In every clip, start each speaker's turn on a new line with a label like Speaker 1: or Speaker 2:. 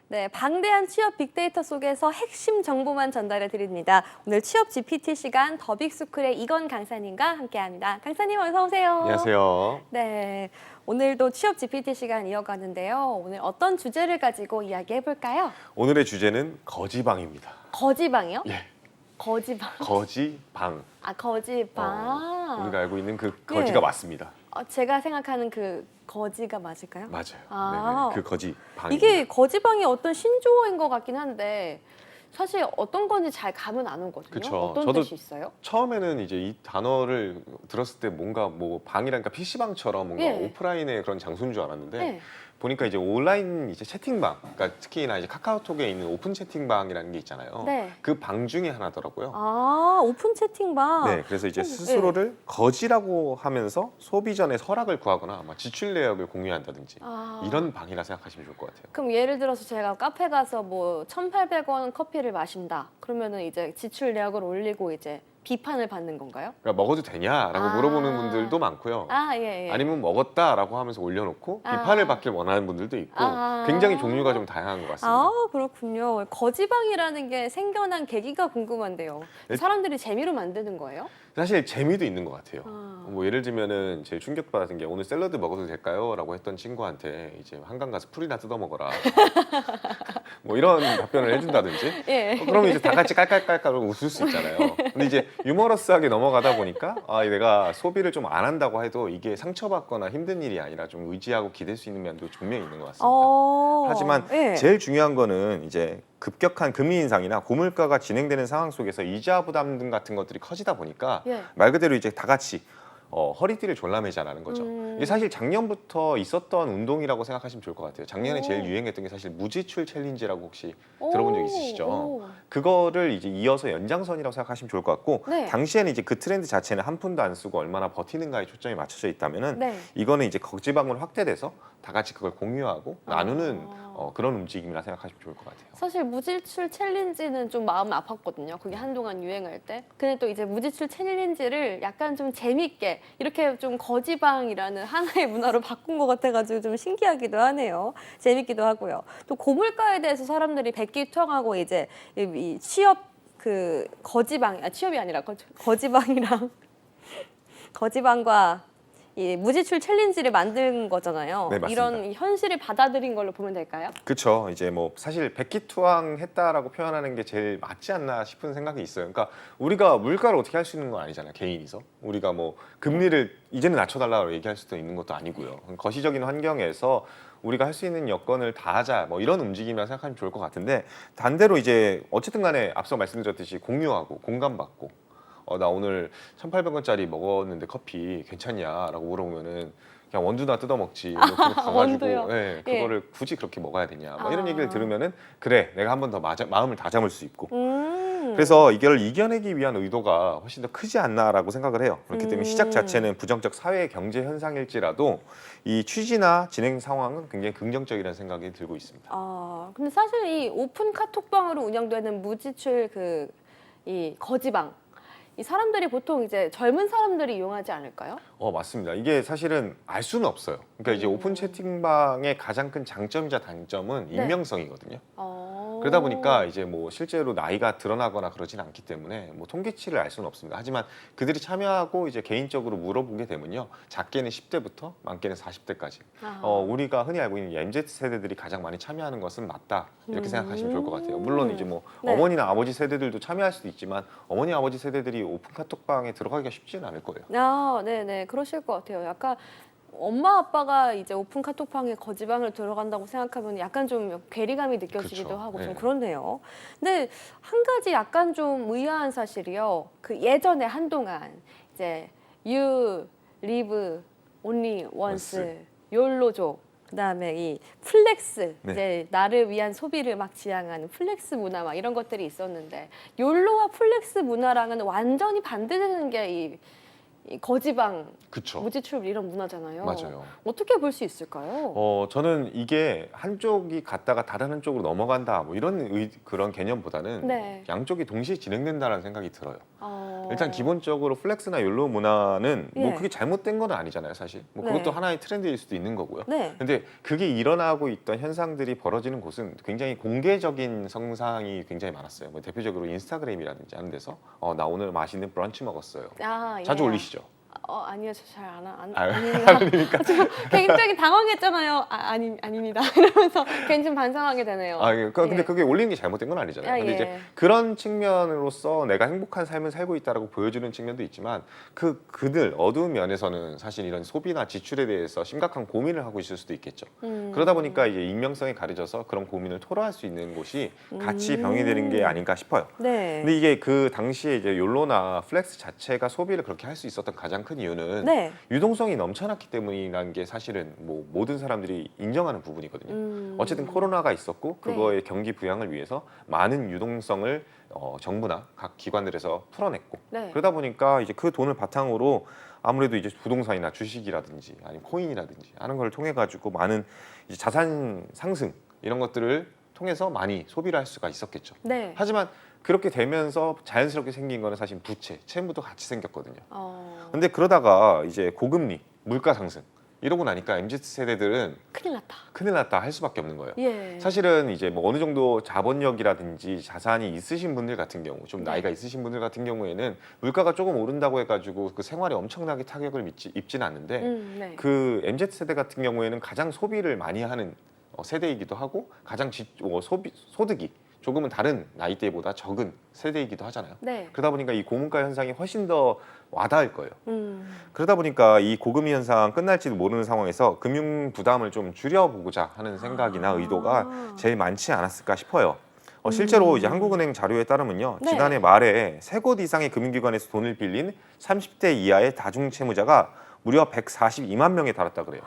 Speaker 1: 네, 방대한 취업 빅데이터 속에서 핵심 정보만 전달해 드립니다. 오늘 취업 GPT 시간 더빅스쿨의 이건 강사님과 함께합니다. 강사님 어서 오세요.
Speaker 2: 안녕하세요.
Speaker 1: 네, 오늘도 취업 GPT 시간 이어가는데요. 오늘 어떤 주제를 가지고 이야기해 볼까요?
Speaker 2: 오늘의 주제는 거지방입니다.
Speaker 1: 거지방이요?
Speaker 2: 예,
Speaker 1: 거지방.
Speaker 2: 거지방.
Speaker 1: 아, 거지방.
Speaker 2: 우리가 알고 있는 그 거지가
Speaker 1: 예.
Speaker 2: 맞습니다.
Speaker 1: 제가 생각하는 그 거지가 맞을까요?
Speaker 2: 맞아요.
Speaker 1: 아.
Speaker 2: 네네, 그 거지방.
Speaker 1: 이게 거지방이 어떤 신조어인 것 같긴 한데 사실 어떤 건지 잘 감은 안 오거든요.
Speaker 2: 그쵸.
Speaker 1: 어떤
Speaker 2: 저도
Speaker 1: 뜻이 있어요?
Speaker 2: 처음에는 이제 이 단어를 들었을 때 뭔가 뭐 방이라니까 PC방처럼 뭔가
Speaker 1: 예.
Speaker 2: 오프라인의 그런 장소인 줄 알았는데
Speaker 1: 네.
Speaker 2: 보니까 이제 온라인 이제 채팅방, 그러니까 특히나 이제 카카오톡에 있는 오픈 채팅방이라는 게 있잖아요.
Speaker 1: 네.
Speaker 2: 그 방 중에 하나더라고요.
Speaker 1: 아, 오픈 채팅방.
Speaker 2: 네, 그래서 이제 스스로를 거지라고 하면서 소비 전에 서락을 구하거나 지출 내역을 공유한다든지
Speaker 1: 아.
Speaker 2: 이런 방이라 생각하시면 좋을 것 같아요.
Speaker 1: 그럼 예를 들어서 제가 카페 가서 뭐 1,800원 커피를 마신다. 그러면은 이제 지출 내역을 올리고 이제 비판을 받는 건가요?
Speaker 2: 그러니까 먹어도 되냐라고
Speaker 1: 아.
Speaker 2: 물어보는 분들도 많고요.
Speaker 1: 아, 예, 예.
Speaker 2: 아니면 먹었다라고 하면서 올려놓고
Speaker 1: 아.
Speaker 2: 비판을 받길 원하는 분들도 있고
Speaker 1: 아.
Speaker 2: 굉장히 종류가 좀 다양한 것 같습니다.
Speaker 1: 아, 그렇군요. 거지방이라는 게 생겨난 계기가 궁금한데요.
Speaker 2: 네.
Speaker 1: 사람들이 재미로 만드는 거예요?
Speaker 2: 사실 재미도 있는 것 같아요.
Speaker 1: 아.
Speaker 2: 뭐 예를 들면은 제일 충격받은 게 오늘 샐러드 먹어도 될까요? 라고 했던 친구한테 이제 한강 가서 풀이나 뜯어 먹어라. 뭐 이런 답변을 해준다든지.
Speaker 1: 예.
Speaker 2: 그러면 이제 다 같이 깔깔깔깔 웃을 수 있잖아요. 근데 이제 유머러스하게 넘어가다 보니까 내가 소비를 좀 안 한다고 해도 이게 상처받거나 힘든 일이 아니라 좀 의지하고 기댈 수 있는 면도 분명히 있는 것 같습니다. 하지만
Speaker 1: 예.
Speaker 2: 제일 중요한 거는 이제 급격한 금리 인상이나 고물가가 진행되는 상황 속에서 이자 부담 등 같은 것들이 커지다 보니까
Speaker 1: 예.
Speaker 2: 말 그대로 이제 다 같이 허리띠를 졸라매자라는 거죠. 이게 사실 작년부터 있었던 운동이라고 생각하시면 좋을 것 같아요. 작년에
Speaker 1: 오.
Speaker 2: 제일 유행했던 게 사실 무지출 챌린지라고 혹시
Speaker 1: 오.
Speaker 2: 들어본 적 있으시죠?
Speaker 1: 오.
Speaker 2: 그거를 이제 이어서 연장선이라고 생각하시면 좋을 것 같고
Speaker 1: 네.
Speaker 2: 당시에는 이제 그 트렌드 자체는 한 푼도 안 쓰고 얼마나 버티는가에 초점이 맞춰져 있다면은
Speaker 1: 네.
Speaker 2: 이거는 이제 거지방으로 확대돼서 다 같이 그걸 공유하고 나누는
Speaker 1: 아.
Speaker 2: 그런 움직임이라 생각하시면 좋을 것 같아요.
Speaker 1: 사실 무지출 챌린지는 좀 마음 아팠거든요. 그게 한동안 유행할 때. 근데 또 이제 무지출 챌린지를 약간 좀 재밌게 이렇게 좀 거지방이라는 하나의 문화로 바꾼 것 같아가지고 좀 신기하기도 하네요. 재밌기도 하고요. 또 고물가에 대해서 사람들이 백기투항하고 이제 이 취업 그 거지방, 취업이 아니라 거지방이랑 거지방과 이 무지출 챌린지를 만든 거잖아요.
Speaker 2: 네, 맞습니다.
Speaker 1: 이런 현실을 받아들인 걸로 보면 될까요?
Speaker 2: 그렇죠. 이제 뭐 사실 백기투항했다라고 표현하는 게 제일 맞지 않나 싶은 생각이 있어요. 그러니까 우리가 물가를 어떻게 할 수 있는 건 아니잖아요. 개인이서 우리가 뭐 금리를 이제는 낮춰달라고 얘기할 수도 있는 것도 아니고요. 거시적인 환경에서 우리가 할 수 있는 여건을 다하자 뭐 이런 움직임이라 생각하면 좋을 것 같은데 반대로 이제 어쨌든 간에 앞서 말씀드렸듯이 공유하고 공감받고 나 오늘 1,800원짜리 먹었는데 커피 괜찮냐라고 물어보면은 그냥 원두나 뜯어 먹지. 뭐 가가지고
Speaker 1: 원두요?
Speaker 2: 예,
Speaker 1: 예.
Speaker 2: 그거를 굳이 그렇게 먹어야 되냐. 뭐 이런
Speaker 1: 아.
Speaker 2: 얘기를 들으면은 그래 내가 한 번 더 마음을 다잡을 수 있고.
Speaker 1: 음.
Speaker 2: 그래서 이걸 이겨내기 위한 의도가 훨씬 더 크지 않나라고 생각을 해요. 그렇기 때문에 시작
Speaker 1: 음.
Speaker 2: 자체는 부정적 사회 경제 현상일지라도 이 취지나 진행 상황은 굉장히 긍정적이라는 생각이 들고 있습니다.
Speaker 1: 근데 사실 이 오픈 카톡방으로 운영되는 무지출 이 거지방 이 사람들이 보통 이제 젊은 사람들이 이용하지 않을까요?
Speaker 2: 맞습니다. 이게 사실은 알 수는 없어요. 그러니까 이제 오픈 채팅방의 가장 큰 장점이자 단점은
Speaker 1: 네.
Speaker 2: 익명성이거든요. 그러다 보니까 이제 뭐 실제로 나이가 드러나거나 그러진 않기 때문에 뭐 통계치를 알 수는 없습니다. 하지만 그들이 참여하고 이제 개인적으로 물어보게 되면요. 작게는 10대부터 많게는 40대까지. 우리가 흔히 알고 있는 MZ 세대들이 가장 많이 참여하는 것은 맞다. 이렇게 생각하시면 좋을 것 같아요. 물론 이제 뭐
Speaker 1: 네.
Speaker 2: 어머니나 아버지 세대들도 참여할 수도 있지만 어머니 아버지 세대들이 오픈 카톡방에 들어가기가 쉽지는 않을 거예요.
Speaker 1: 네네 그러실 것 같아요. 약간 엄마 아빠가 이제 오픈 카톡방에 거지방을 들어간다고 생각하면 약간 좀 괴리감이 느껴지기도
Speaker 2: 그쵸.
Speaker 1: 하고 좀
Speaker 2: 네.
Speaker 1: 그렇네요. 근데 한 가지 약간 좀 의아한 사실이요. 그 예전에 한동안 이제 You live only once, 욜로족, 그다음에 이 플렉스,
Speaker 2: 네.
Speaker 1: 이제 나를 위한 소비를 막 지향하는 플렉스 문화 막 이런 것들이 있었는데 욜로와 플렉스 문화랑은 완전히 반대되는 게 이 거지방,
Speaker 2: 그쵸.
Speaker 1: 무지출입 이런 문화잖아요.
Speaker 2: 맞아요.
Speaker 1: 어떻게 볼 수 있을까요?
Speaker 2: 저는 이게 한쪽이 갔다가 다른 한쪽으로 넘어간다 뭐 이런 그런 개념보다는
Speaker 1: 네.
Speaker 2: 양쪽이 동시에 진행된다는 생각이 들어요.
Speaker 1: 어...
Speaker 2: 일단 기본적으로 플렉스나 욜로 문화는 뭐
Speaker 1: 예.
Speaker 2: 그게 잘못된 건 아니잖아요, 사실. 뭐
Speaker 1: 네.
Speaker 2: 그것도 하나의 트렌드일 수도 있는 거고요.
Speaker 1: 네.
Speaker 2: 근데 그게 일어나고 있던 현상들이 벌어지는 곳은 굉장히 공개적인 성상이 굉장히 많았어요. 뭐 대표적으로 인스타그램이라든지 하는 데서 나 오늘 맛있는 브런치 먹었어요.
Speaker 1: 아,
Speaker 2: 자주
Speaker 1: 예.
Speaker 2: 올리시죠?
Speaker 1: 아니요, 저 잘 안
Speaker 2: 아닙니까?
Speaker 1: 굉장히 당황했잖아요. 아닙니다. 이러면서 괜히 좀 반성하게 되네요.
Speaker 2: 근데
Speaker 1: 예.
Speaker 2: 그게 올리는 게 잘못된 건 아니잖아요.
Speaker 1: 아,
Speaker 2: 근데
Speaker 1: 예.
Speaker 2: 이제 그런 측면으로서 내가 행복한 삶을 살고 있다라고 보여주는 측면도 있지만 그들 어두운 면에서는 사실 이런 소비나 지출에 대해서 심각한 고민을 하고 있을 수도 있겠죠. 그러다 보니까 이제 익명성이 가려져서 그런 고민을 토로할 수 있는 곳이 같이 병행되는 게 아닌가 싶어요.
Speaker 1: 네.
Speaker 2: 근데 이게 그 당시에 이제 욜로나 플렉스 자체가 소비를 그렇게 할 수 있었던 가장 큰 이유는
Speaker 1: 네.
Speaker 2: 유동성이 넘쳐났기 때문이라는 게 사실은 뭐 모든 사람들이 인정하는 부분이거든요. 어쨌든 코로나가 있었고 그거의 경기 부양을 위해서 많은 유동성을 정부나 각 기관들에서 풀어냈고
Speaker 1: 네.
Speaker 2: 그러다 보니까 이제 그 돈을 바탕으로 아무래도 이제 부동산이나 주식이라든지 아니면 코인이라든지 하는 걸 통해 가지고 많은 이제 자산 상승 이런 것들을 통해서 많이 소비를 할 수가 있었겠죠.
Speaker 1: 네.
Speaker 2: 하지만 그렇게 되면서 자연스럽게 생긴 거는 사실 부채, 채무도 같이 생겼거든요. 근데 그러다가 이제 고금리, 물가 상승 이러고 나니까 MZ 세대들은 큰일 났다 할 수밖에 없는 거예요.
Speaker 1: 예.
Speaker 2: 사실은 이제 뭐 어느 정도 자본력이라든지 자산이 있으신 분들 같은 경우, 좀
Speaker 1: 네.
Speaker 2: 나이가 있으신 분들 같은 경우에는 물가가 조금 오른다고 해가지고 그 생활에 엄청나게 타격을 입지는 않는데
Speaker 1: 네.
Speaker 2: 그 MZ 세대 같은 경우에는 가장 소비를 많이 하는 세대이기도 하고 가장 소득이 조금은 다른 나이대보다 적은 세대이기도 하잖아요.
Speaker 1: 네.
Speaker 2: 그러다 보니까 이 고물가 현상이 훨씬 더 와닿을 거예요.
Speaker 1: 음.
Speaker 2: 그러다 보니까 이 고금리 현상 끝날지도 모르는 상황에서 금융 부담을 좀 줄여보고자 하는 생각이나 의도가 제일 많지 않았을까 싶어요. 실제로 이제 한국은행 자료에 따르면요,
Speaker 1: 네.
Speaker 2: 지난해 말에 3곳 이상의 금융기관에서 돈을 빌린 30대 이하의 다중채무자가 무려 142만 명에 달았다 그래요.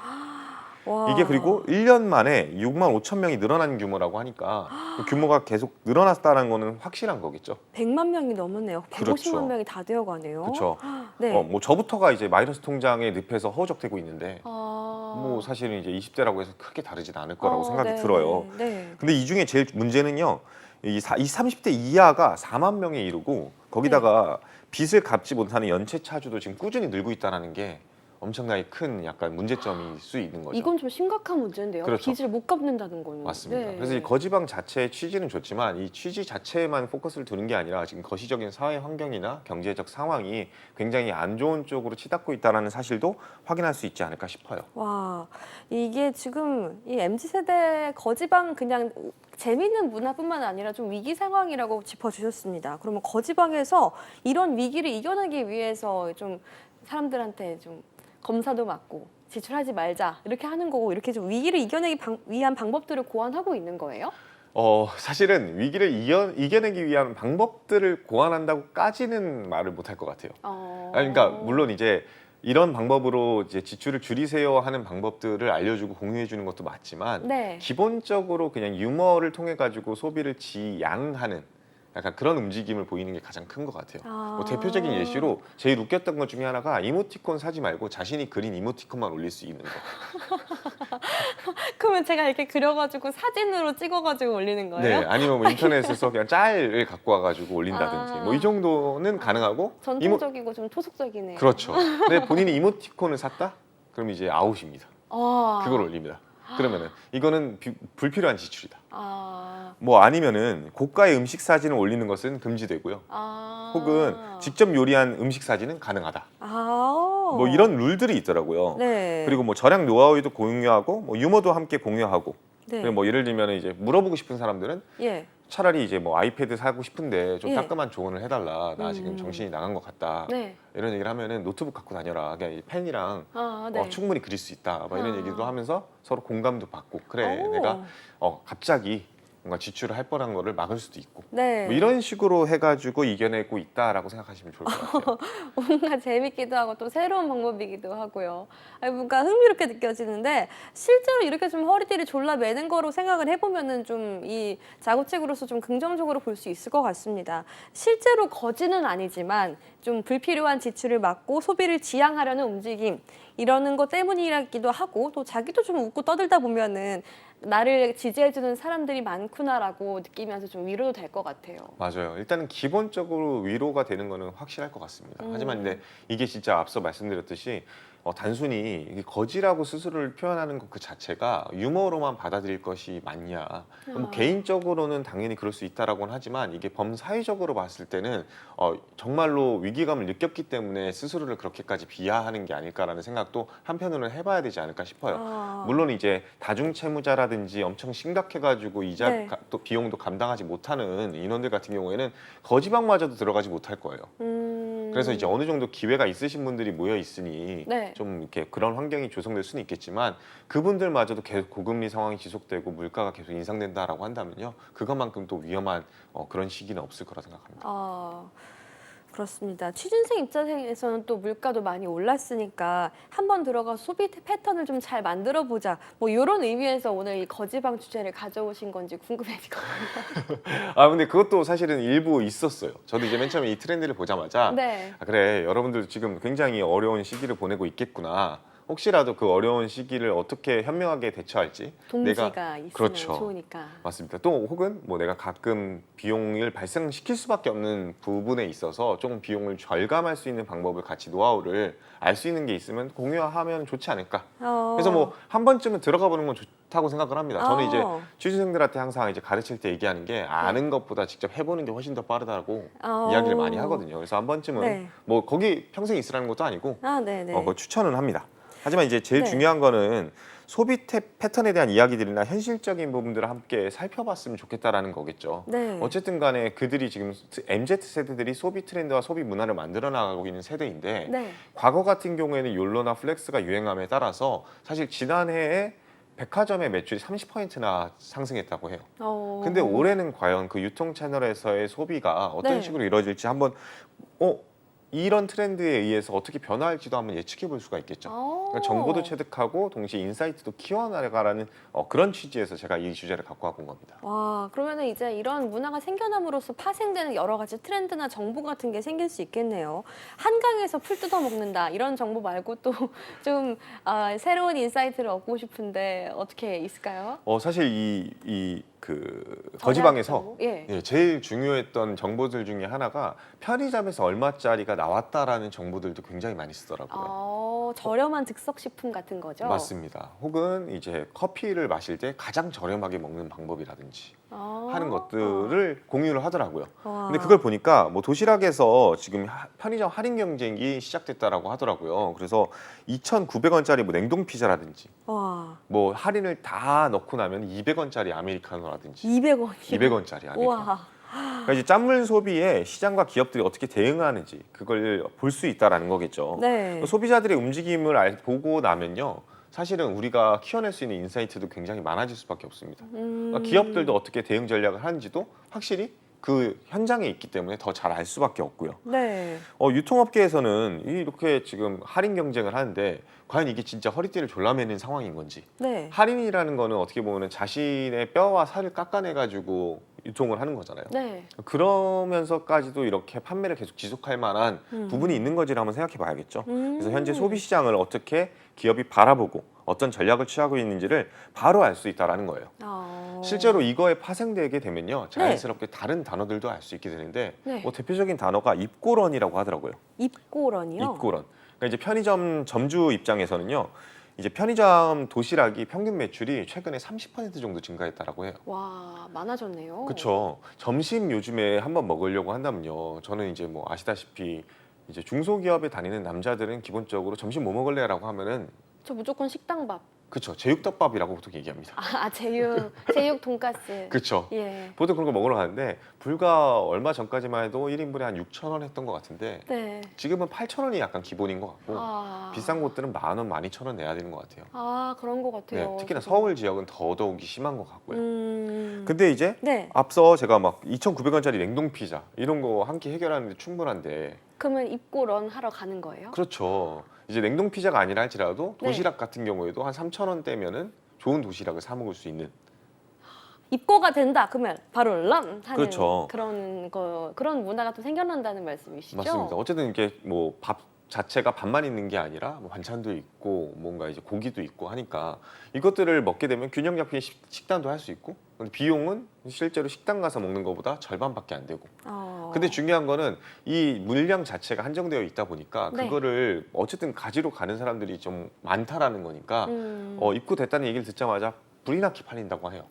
Speaker 1: 와.
Speaker 2: 이게 그리고 1년 만에 6만 5천 명이 늘어난 규모라고 하니까 그 규모가 계속 늘어났다는 거는 확실한 거겠죠.
Speaker 1: 100만 명이 넘었네요. 150만
Speaker 2: 그렇죠.
Speaker 1: 명이 다 되어가네요.
Speaker 2: 그렇죠.
Speaker 1: 네.
Speaker 2: 뭐 저부터가 이제 마이너스 통장의 늪에서 허우적대고 있는데
Speaker 1: 뭐
Speaker 2: 뭐 사실은 이제 20대라고 해서 크게 다르진 않을 거라고 생각이
Speaker 1: 네.
Speaker 2: 들어요.
Speaker 1: 네.
Speaker 2: 근데 이 중에 제일 문제는요, 이 30대 이하가 4만 명에 이르고 거기다가 빚을 갚지 못하는 연체 차주도 지금 꾸준히 늘고 있다는 게 엄청나게 큰 약간 문제점일 수 있는 거죠.
Speaker 1: 이건 좀 심각한 문제인데요.
Speaker 2: 그렇죠.
Speaker 1: 빚을 못 갚는다는 거는.
Speaker 2: 맞습니다.
Speaker 1: 네.
Speaker 2: 그래서 이 거지방 자체의 취지는 좋지만 이 취지 자체에만 포커스를 두는 게 아니라 지금 거시적인 사회 환경이나 경제적 상황이 굉장히 안 좋은 쪽으로 치닫고 있다는 사실도 확인할 수 있지 않을까 싶어요.
Speaker 1: 와, 이게 지금 이 MZ세대 거지방 그냥 재미있는 문화뿐만 아니라 좀 위기 상황이라고 짚어주셨습니다. 그러면 거지방에서 이런 위기를 이겨내기 위해서 좀 사람들한테 좀 검사도 맞고 지출하지 말자 이렇게 하는 거고 이렇게 좀 위기를 이겨내기 위한 방법들을 고안하고 있는 거예요?
Speaker 2: 사실은 위기를 이겨내기 위한 방법들을 고안한다고까지는 말을 못할 것 같아요. 그러니까 물론 이제 이런 방법으로 이제 지출을 줄이세요 하는 방법들을 알려주고 공유해 주는 것도 맞지만
Speaker 1: 네.
Speaker 2: 기본적으로 그냥 유머를 통해 가지고 소비를 지양하는 약간 그런 움직임을 보이는 게 가장 큰 것 같아요. 뭐 대표적인 예시로 제일 웃겼던 것 중에 하나가 이모티콘 사지 말고 자신이 그린 이모티콘만 올릴 수 있는 거.
Speaker 1: 그러면 제가 이렇게 그려가지고 사진으로 찍어가지고 올리는 거예요?
Speaker 2: 네, 아니면 뭐 인터넷에서 그냥 짤을 갖고 와가지고 올린다든지 뭐 이 정도는 가능하고
Speaker 1: 전통적이고 좀 토속적이네요.
Speaker 2: 그렇죠. 근데 본인이 이모티콘을 샀다? 그럼 이제 아웃입니다. 그걸 올립니다. 그러면은 이거는 불필요한 지출이다. 뭐 아니면은 고가의 음식 사진을 올리는 것은 금지되고요. 혹은 직접 요리한 음식 사진은 가능하다. 뭐 이런 룰들이 있더라고요.
Speaker 1: 네.
Speaker 2: 그리고 뭐 절약 노하우도 공유하고 뭐 유머도 함께 공유하고.
Speaker 1: 네.
Speaker 2: 그리고 뭐 예를 들면 이제 물어보고 싶은 사람들은
Speaker 1: 예.
Speaker 2: 차라리 이제 뭐 아이패드 사고 싶은데 좀
Speaker 1: 예.
Speaker 2: 따끔한 조언을 해달라. 나 지금 정신이 나간 것 같다.
Speaker 1: 네.
Speaker 2: 이런 얘기를 하면은 노트북 갖고 다녀라. 그냥 이 펜이랑
Speaker 1: 네.
Speaker 2: 충분히 그릴 수 있다. 막 이런 얘기도 하면서 서로 공감도 받고 그래
Speaker 1: 오.
Speaker 2: 내가 갑자기 뭔가 지출을 할 뻔한 거를 막을 수도 있고
Speaker 1: 네.
Speaker 2: 뭐 이런 식으로 해가지고 이겨내고 있다라고 생각하시면 좋을 것 같아요.
Speaker 1: 뭔가 재밌기도 하고 또 새로운 방법이기도 하고요. 아니, 뭔가 흥미롭게 느껴지는데 실제로 이렇게 좀 허리띠를 졸라매는 거로 생각을 해보면은 좀 이 자구책으로서 좀 긍정적으로 볼 수 있을 것 같습니다. 실제로 거지는 아니지만 좀 불필요한 지출을 막고 소비를 지양하려는 움직임 이러는 것 때문이라기도 하고 또 자기도 좀 웃고 떠들다 보면은 나를 지지해주는 사람들이 많구나라고 느끼면서 좀 위로도 될 것 같아요.
Speaker 2: 맞아요. 일단은 기본적으로 위로가 되는 거는 확실할 것 같습니다. 하지만 근데 이게 진짜 앞서 말씀드렸듯이 단순히 이게 거지라고 스스로를 표현하는 것 그 자체가 유머로만 받아들일 것이 맞냐. 뭐 개인적으로는 당연히 그럴 수 있다라고는 하지만 이게 범사회적으로 봤을 때는 정말로 위기감을 느꼈기 때문에 스스로를 그렇게까지 비하하는 게 아닐까라는 생각도 한편으로는 해봐야 되지 않을까 싶어요. 물론 이제 다중채무자라든지 엄청 심각해가지고 이자
Speaker 1: 네.
Speaker 2: 또 비용도 감당하지 못하는 인원들 같은 경우에는 거지방마저도 들어가지 못할 거예요. 그래서 이제 어느 정도 기회가 있으신 분들이 모여 있으니
Speaker 1: 네.
Speaker 2: 좀 이렇게 그런 환경이 조성될 수는 있겠지만 그분들마저도 계속 고금리 상황이 지속되고 물가가 계속 인상된다라고 한다면요, 그것만큼 또 위험한 그런 시기는 없을 거라 생각합니다.
Speaker 1: 그렇습니다. 취준생 입장에서는 또 물가도 많이 올랐으니까 한번 들어가 소비 패턴을 좀 잘 만들어 보자. 뭐 이런 의미에서 오늘 이 거지방 주제를 가져오신 건지 궁금해지거든요.
Speaker 2: 근데 그것도 사실은 일부 있었어요. 저도 이제 맨 처음에 이 트렌드를 보자마자
Speaker 1: 네.
Speaker 2: 그래, 여러분들 지금 굉장히 어려운 시기를 보내고 있겠구나. 혹시라도 그 어려운 시기를 어떻게 현명하게 대처할지
Speaker 1: 동지가 있으면
Speaker 2: 그렇죠.
Speaker 1: 좋으니까.
Speaker 2: 맞습니다. 또 혹은 뭐 내가 가끔 비용을 발생시킬 수밖에 없는 부분에 있어서 조금 비용을 절감할 수 있는 방법을 같이 노하우를 알 수 있는 게 있으면 공유하면 좋지 않을까. 그래서 뭐 한 번쯤은 들어가 보는 건 좋다고 생각을 합니다. 저는 이제 취준생들한테 항상 이제 가르칠 때 얘기하는 게 아는 것보다 직접 해보는 게 훨씬 더 빠르다고 이야기를 많이 하거든요. 그래서 한 번쯤은
Speaker 1: 네.
Speaker 2: 뭐 거기 평생 있으라는 것도 아니고
Speaker 1: 네네.
Speaker 2: 그거 추천은 합니다. 하지만 이제 제일
Speaker 1: 네.
Speaker 2: 중요한 거는 소비 패턴에 대한 이야기들이나 현실적인 부분들을 함께 살펴봤으면 좋겠다라는 거겠죠.
Speaker 1: 네.
Speaker 2: 어쨌든 간에 그들이 지금 MZ 세대들이 소비 트렌드와 소비 문화를 만들어 나가고 있는 세대인데
Speaker 1: 네.
Speaker 2: 과거 같은 경우에는 욜로나 플렉스가 유행함에 따라서 사실 지난해에 백화점의 매출이 30%나 상승했다고 해요. 근데 올해는 과연 그 유통 채널에서의 소비가 어떤
Speaker 1: 네.
Speaker 2: 식으로 이루어질지 한번 이런 트렌드에 의해서 어떻게 변화할지도 한번 예측해 볼 수가 있겠죠. 그러니까 정보도 체득하고 동시에 인사이트도 키워나가라는 그런 취지에서 제가 이 주제를 갖고 와본 겁니다.
Speaker 1: 와, 그러면은 이제 이런 문화가 생겨남으로써 파생되는 여러 가지 트렌드나 정보 같은 게 생길 수 있겠네요. 한강에서 풀 뜯어 먹는다 이런 정보 말고 또 좀 새로운 인사이트를 얻고 싶은데 어떻게 있을까요?
Speaker 2: 사실 거지방에서
Speaker 1: 정보? 예.
Speaker 2: 제일 중요했던 정보들 중에 하나가 편의점에서 얼마짜리가 나왔다라는 정보들도 굉장히 많이 쓰더라고요.
Speaker 1: 저렴한 즉석식품 같은 거죠?
Speaker 2: 맞습니다. 혹은 이제 커피를 마실 때 가장 저렴하게 먹는 방법이라든지 하는 것들을 공유를 하더라고요. 근데 그걸 보니까 뭐 도시락에서 지금 편의점 할인 경쟁이 시작됐다라고 하더라고요. 그래서 2,900원짜리 뭐 냉동 피자라든지 뭐 할인을 다 넣고 나면 200원짜리 아메리카노라든지
Speaker 1: 200원이요?
Speaker 2: 200원짜리 아메리카노.
Speaker 1: 우와.
Speaker 2: 그러니까 이제 짠물 소비에 시장과 기업들이 어떻게 대응하는지 그걸 볼 수 있다라는 거겠죠.
Speaker 1: 네.
Speaker 2: 소비자들의 움직임을 보고 나면요, 사실은 우리가 키워낼 수 있는 인사이트도 굉장히 많아질 수밖에 없습니다. 그러니까 기업들도 어떻게 대응 전략을 하는지도 확실히 그 현장에 있기 때문에 더 잘 알 수밖에 없고요.
Speaker 1: 네.
Speaker 2: 유통업계에서는 이렇게 지금 할인 경쟁을 하는데 과연 이게 진짜 허리띠를 졸라매는 상황인 건지.
Speaker 1: 네.
Speaker 2: 할인이라는 거는 어떻게 보면 자신의 뼈와 살을 깎아내가지고 유통을 하는 거잖아요.
Speaker 1: 네.
Speaker 2: 그러면서까지도 이렇게 판매를 계속 지속할 만한 부분이 있는 건지를 한번 생각해 봐야겠죠. 그래서 현재 소비 시장을 어떻게 기업이 바라보고 어떤 전략을 취하고 있는지를 바로 알 수 있다는 거예요. 실제로 이거에 파생되게 되면요, 자연스럽게 다른 단어들도 알 수 있게 되는데
Speaker 1: 네.
Speaker 2: 대표적인 단어가 입고런이라고 하더라고요.
Speaker 1: 입고런이요?
Speaker 2: 입고런. 그러니까 이제 편의점 점주 입장에서는요, 이제 편의점 도시락이 평균 매출이 최근에 30% 정도 증가했다라고 해요.
Speaker 1: 와, 많아졌네요.
Speaker 2: 그렇죠. 점심 요즘에 한번 먹으려고 한다면요, 저는 이제 뭐 아시다시피 이제 중소기업에 다니는 남자들은 기본적으로 점심 뭐 먹을래라고 하면은
Speaker 1: 저 무조건 식당밥.
Speaker 2: 그렇죠. 제육덮밥이라고 보통 얘기합니다.
Speaker 1: 제육 돈가스.
Speaker 2: 그렇죠.
Speaker 1: 예.
Speaker 2: 보통 그런 거 먹으러 가는데 불과 얼마 전까지만 해도 1인분에 한 6,000원 했던 것 같은데
Speaker 1: 네.
Speaker 2: 지금은 8,000원이 약간 기본인 것 같고 비싼 곳들은 10,000원, 12,000원 내야 되는 것 같아요.
Speaker 1: 그런 것 같아요.
Speaker 2: 네, 특히나
Speaker 1: 저도.
Speaker 2: 서울 지역은 더더욱이 심한 것 같고요. 근데 이제
Speaker 1: 네.
Speaker 2: 앞서 제가 막 2,900원짜리 냉동 피자 이런 거 한 끼 해결하는데 충분한데
Speaker 1: 그러면 입고 런 하러 가는 거예요?
Speaker 2: 그렇죠. 이제 냉동 피자가 아니라 할지라도
Speaker 1: 네.
Speaker 2: 도시락 같은 경우에도 한 3,000원대면은 좋은 도시락을 사 먹을 수 있는
Speaker 1: 입고가 된다. 그러면 바로 런 하는
Speaker 2: 그렇죠.
Speaker 1: 그런 문화가 또 생겨난다는 말씀이시죠?
Speaker 2: 맞습니다. 어쨌든 이게 뭐 밥 자체가 밥만 있는 게 아니라 뭐 반찬도 있고 뭔가 이제 고기도 있고 하니까 이것들을 먹게 되면 균형 잡힌 식단도 할 수 있고 근데 비용은 실제로 식당 가서 먹는 것보다 절반밖에 안 되고 근데 중요한 거는 이 물량 자체가 한정되어 있다 보니까
Speaker 1: 네.
Speaker 2: 그거를 어쨌든 가지러 가는 사람들이 좀 많다라는 거니까 입고됐다는 얘기를 듣자마자 불이 나게 팔린다고 해요.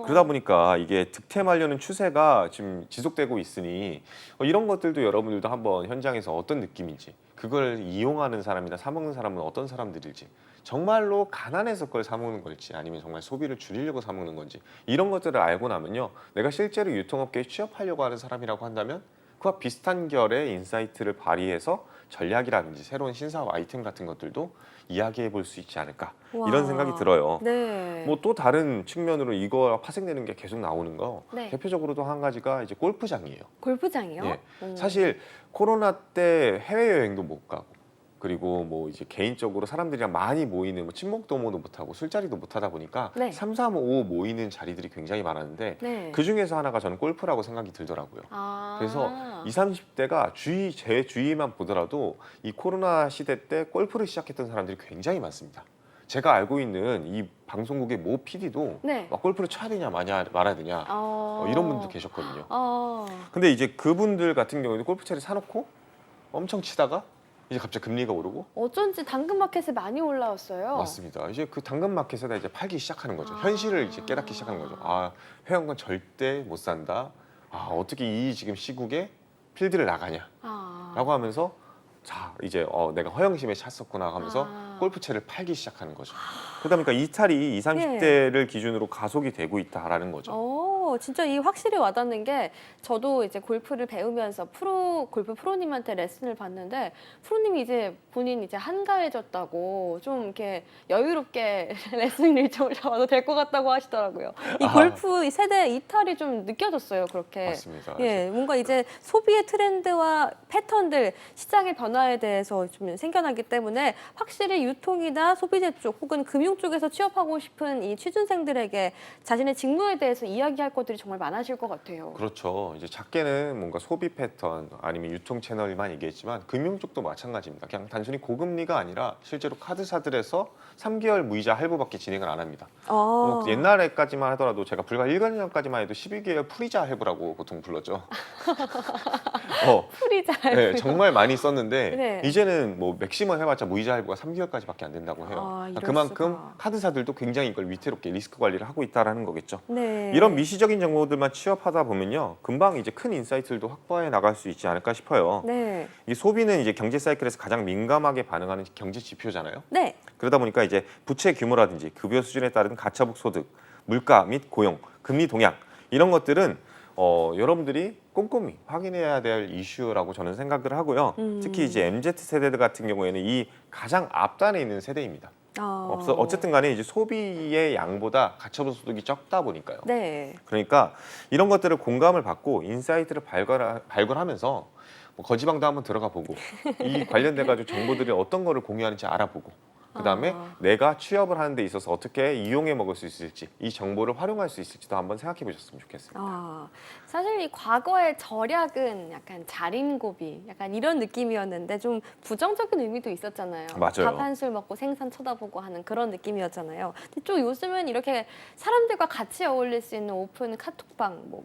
Speaker 2: 그러다 보니까 이게 득템하려는 추세가 지금 지속되고 있으니 이런 것들도 여러분들도 한번 현장에서 어떤 느낌인지 그걸 이용하는 사람이나 사 먹는 사람은 어떤 사람들일지 정말로 가난해서 그걸 사 먹는 걸지 아니면 정말 소비를 줄이려고 사 먹는 건지 이런 것들을 알고 나면요 내가 실제로 유통업계에 취업하려고 하는 사람이라고 한다면 그와 비슷한 결의 인사이트를 발휘해서 전략이라든지 새로운 신사업 아이템 같은 것들도 이야기해 볼 수 있지 않을까
Speaker 1: 와.
Speaker 2: 이런 생각이 들어요.
Speaker 1: 네.
Speaker 2: 뭐 또 다른 측면으로 이거 파생되는 게 계속 나오는 거
Speaker 1: 네.
Speaker 2: 대표적으로도 한 가지가 이제 골프장이에요.
Speaker 1: 골프장이요?
Speaker 2: 예.
Speaker 1: 오.
Speaker 2: 사실 코로나 때 해외여행도 못 가고 그리고 뭐 이제 개인적으로 사람들이랑 많이 모이는 뭐 친목 도모도 못 하고 술자리도 못 하다 보니까
Speaker 1: 네.
Speaker 2: 3, 3, 5 모이는 자리들이 굉장히 많았는데
Speaker 1: 네.
Speaker 2: 그 중에서 하나가 저는 골프라고 생각이 들더라고요. 그래서 20, 30대가 제 주위만 보더라도 이 코로나 시대 때 골프를 시작했던 사람들이 굉장히 많습니다. 제가 알고 있는 이 방송국의 모 PD도
Speaker 1: 네.
Speaker 2: 막 골프를 쳐야 되냐 말아야 되냐 이런 분도 계셨거든요. 근데 이제 그분들 같은 경우에도 골프채를 사놓고 엄청 치다가 이제 갑자기 금리가 오르고
Speaker 1: 어쩐지 당근마켓에 많이 올라왔어요.
Speaker 2: 맞습니다. 이제 그 당근마켓에다 이제 팔기 시작하는 거죠.
Speaker 1: 아.
Speaker 2: 현실을 이제 깨닫기 시작하는 거죠. 아 회원권 절대 못 산다. 아 어떻게 이 지금 시국에 필드를 나가냐 라고 하면서 자 이제 내가 허영심에 찼었구나 하면서 골프채를 팔기 시작하는 거죠. 그러다 보니까 이탈이 20, 30대를 기준으로 가속이 되고 있다라는 거죠.
Speaker 1: 진짜 이 확실히 와닿는 게 저도 이제 골프를 배우면서 골프 프로님한테 레슨을 받는데 프로님이 이제 본인 이제 한가해졌다고 좀 이렇게 여유롭게 레슨 일정을 잡아도 될 것 같다고 하시더라고요. 이 골프 세대 이탈이 좀 느껴졌어요. 그렇게.
Speaker 2: 맞습니다.
Speaker 1: 예, 뭔가 이제 소비의 트렌드와 패턴들, 시장의 변화에 대해서 좀 생겨나기 때문에 확실히 유통이나 소비재 쪽 혹은 금융 쪽에서 취업하고 싶은 이 취준생들에게 자신의 직무에 대해서 이야기할 것들이 정말 많아질 것 같아요.
Speaker 2: 그렇죠. 이제 작게는 뭔가 소비 패턴 아니면 유통 채널만 얘기했지만 금융 쪽도 마찬가지입니다. 그냥 단순히 고금리가 아니라 실제로 카드사들에서 3개월 무이자 할부밖에 진행을 안 합니다. 옛날에까지만 하더라도 제가 불과 1년 전까지만 해도 12개월 프리자 할부라고 보통 불렀죠.
Speaker 1: 프리자 할부.
Speaker 2: 네, 정말 많이 썼는데
Speaker 1: 네.
Speaker 2: 이제는 뭐 맥시멈 해봤자 무이자 할부가 3개월까지밖에 안 된다고 해요.
Speaker 1: 이럴
Speaker 2: 그만큼
Speaker 1: 수가.
Speaker 2: 카드사들도 굉장히 이걸 위태롭게 리스크 관리를 하고 있다라는 거겠죠.
Speaker 1: 네.
Speaker 2: 이런 미시적인 정보들만 취업하다 보면요, 금방 이제 큰 인사이트들도 확보해 나갈 수 있지 않을까 싶어요.
Speaker 1: 네.
Speaker 2: 이 소비는 이제 경제 사이클에서 가장 민감하게 반응하는 경제 지표잖아요.
Speaker 1: 네.
Speaker 2: 그러다 보니까 이제 부채 규모라든지 급여 수준에 따른 가처분 소득, 물가 및 고용, 금리 동향 이런 것들은 여러분들이 꼼꼼히 확인해야 될 이슈라고 저는 생각을 하고요. 특히 이제 MZ 세대들 같은 경우에는 이 가장 앞단에 있는 세대입니다. 어쨌든 간에 이제 소비의 양보다 가처분 소득이 적다 보니까요.
Speaker 1: 네.
Speaker 2: 그러니까 이런 것들을 공감을 받고 인사이트를 발굴하면서 뭐 거지방도 한번 들어가 보고 이 관련돼 가지고 정보들이 어떤 거를 공유하는지 알아보고 그다음에 내가 취업을 하는 데 있어서 어떻게 이용해 먹을 수 있을지 이 정보를 활용할 수 있을지도 한번 생각해 보셨으면 좋겠습니다.
Speaker 1: 사실 이 과거의 절약은 약간 자린고비 약간 이런 느낌이었는데 좀 부정적인 의미도 있었잖아요.
Speaker 2: 맞아요.
Speaker 1: 밥 한 술 먹고 생선 쳐다보고 하는 그런 느낌이었잖아요. 근데 좀 요즘은 이렇게 사람들과 같이 어울릴 수 있는 오픈 카톡방 뭐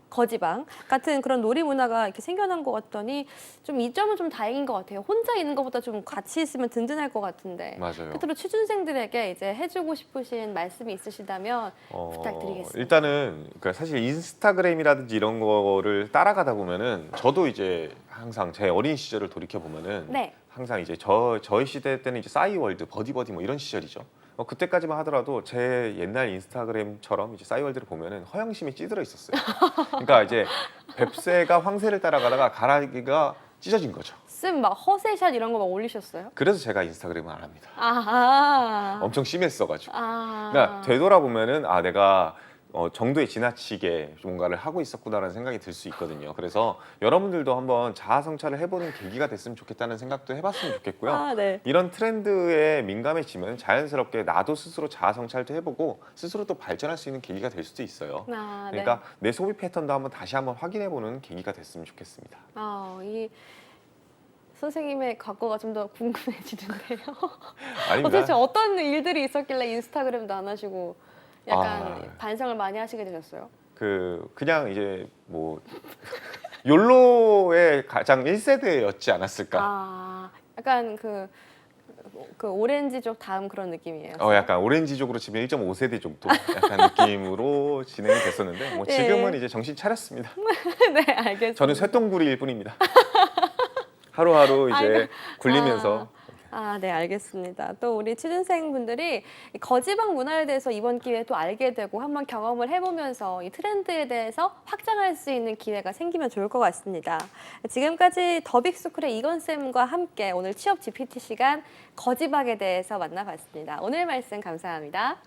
Speaker 1: 거지방 같은 그런 놀이 문화가 이렇게 생겨난 것 같더니 좀 이 점은 좀 다행인 것 같아요. 혼자 있는 것보다 좀 같이 있으면 든든할 것 같은데.
Speaker 2: 맞아요.
Speaker 1: 끝으로 취준생들에게 이제 해주고 싶으신 말씀이 있으시다면 부탁드리겠습니다.
Speaker 2: 일단은 그러니까 사실 인스타그램이라든지 이런 거를 따라가다 보면은 저도 이제 항상 제 어린 시절을 돌이켜 보면은
Speaker 1: 네.
Speaker 2: 항상 이제 저희 시대 때는 이제 싸이월드, 버디버디 뭐 이런 시절이죠. 그때까지만 하더라도 제 옛날 인스타그램처럼 이제 싸이월드를 보면은 허영심이 찌들어 있었어요. 그러니까 이제 뱁새가 황새를 따라가다가 가라기가 찢어진 거죠.
Speaker 1: 쌤 막 허세샷 이런 거 막 올리셨어요?
Speaker 2: 그래서 제가 인스타그램을 안 합니다.
Speaker 1: 아하.
Speaker 2: 엄청 심했어가지고.
Speaker 1: 아.
Speaker 2: 그러니까 되돌아보면은 내가 정도에 지나치게 뭔가를 하고 있었구나라는 생각이 들 수 있거든요. 그래서 여러분들도 한번 자아 성찰을 해보는 계기가 됐으면 좋겠다는 생각도 해봤으면 좋겠고요.
Speaker 1: 아, 네.
Speaker 2: 이런 트렌드에 민감해지면 자연스럽게 나도 스스로 자아 성찰도 해보고 스스로 또 발전할 수 있는 계기가 될 수도 있어요.
Speaker 1: 아, 네.
Speaker 2: 그러니까 내 소비 패턴도 한번 다시 한번 확인해보는 계기가 됐으면 좋겠습니다.
Speaker 1: 이 선생님의 과거가 좀 더 궁금해지는데요.
Speaker 2: 아닙니다.
Speaker 1: 도대체 어떤 일들이 있었길래 인스타그램도 안 하시고 약간
Speaker 2: 아.
Speaker 1: 반성을 많이 하시게 되셨어요?
Speaker 2: 그냥 이제 뭐 욜로의 가장 1세대였지 않았을까?
Speaker 1: 약간 그 오렌지족 다음 그런 느낌이에요.
Speaker 2: 약간 오렌지족으로 치면 1.5세대 정도 약간 느낌으로 진행이 됐었는데 뭐
Speaker 1: 네.
Speaker 2: 지금은 이제 정신 차렸습니다.
Speaker 1: 네, 알겠습니다.
Speaker 2: 저는 쇠똥구리일 뿐입니다. 하루하루 이제 굴리면서
Speaker 1: 네, 알겠습니다. 또 우리 취준생분들이 이 거지방 문화에 대해서 이번 기회에 또 알게 되고 한번 경험을 해보면서 이 트렌드에 대해서 확장할 수 있는 기회가 생기면 좋을 것 같습니다. 지금까지 더빅스쿨의 이건쌤과 함께 오늘 취업 GPT 시간 거지방에 대해서 만나봤습니다. 오늘 말씀 감사합니다.